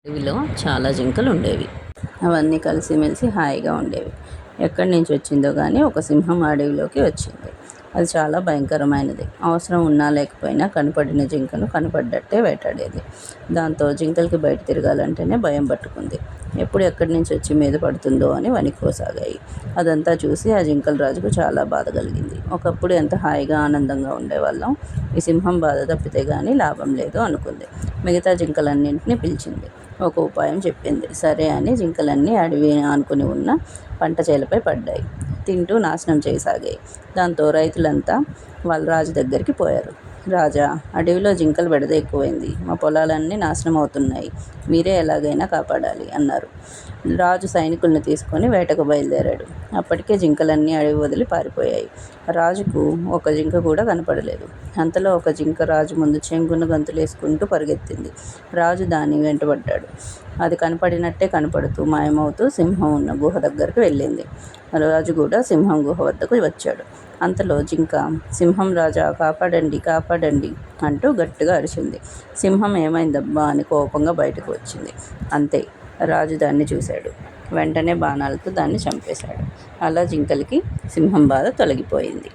అడవిలో చాలా జింకలు ఉండేవి. అవన్నీ కలిసిమెలిసి హాయిగా ఉండేవి. ఎక్కడి నుంచి వచ్చిందో కానీ ఒక సింహం అడవిలోకి వచ్చింది. అది చాలా భయంకరమైనది. అవసరం ఉన్నా లేకపోయినా కనపడిన జింకను కనపడ్డట్టే వేటాడేది. దాంతో జింకలకి బయట తిరగాలంటేనే భయం పట్టుకుంది. ఎప్పుడు ఎక్కడి నుంచి వచ్చి మీద పడుతుందో అని వణికిపోసాగాయి. అదంతా చూసి ఆ జింకల రాజుకు చాలా బాధ కలిగింది. ఒకప్పుడు ఎంత హాయిగా ఆనందంగా ఉండేవాళ్ళం, ఈ సింహం బాధ తప్పితే కానీ లాభం లేదు అనుకుంది. మిగతా జింకలన్నింటినీ పిలిచింది. ఒక ఉపాయం చెప్పింది. సరే అని జింకలన్నీ అడవి ఆనుకుని ఉన్న పంట చేలపై పడ్డాయి. తింటూ నాశనం చేయసాగాయి. దాంతో రైతులంతా వాళ్ళ రాజు దగ్గరికి పోయారు. రాజా, అడవిలో జింకల బెడద ఎక్కువైంది. మా పొలాలన్నీ నాశనం అవుతున్నాయి. మీరే ఎలాగైనా కాపాడాలి అన్నారు. రాజు సైనికుల్ని తీసుకొని వేటకు బయలుదేరాడు. అప్పటికే జింకలన్నీ అడవి వదిలి పారిపోయాయి. రాజుకు ఒక జింక కూడా కనపడలేదు. అంతలో ఒక జింక రాజు ముందు చెంగున గంతులేసుకుంటూ పరిగెత్తింది. రాజు దాన్ని వెంటబడ్డాడు. అది కనపడినట్టే కనపడుతూ మాయమవుతూ సింహం ఉన్న గుహ దగ్గరకు వెళ్ళింది. రాజు కూడా సింహం గుహ వద్దకు వచ్చాడు. అంతలో జింక, సింహం రాజా, కాపాడండి కాపాడండి అంటూ గట్టిగా అరిచింది. సింహం ఏమైందబ్బా అని కోపంగా బయటకు వచ్చింది. అంతే, రాజు దాన్ని చూశాడు. వెంటనే బాణాలతో దాన్ని చంపేశాడు. అలా జింకలకి సింహం బాధ తొలగిపోయింది.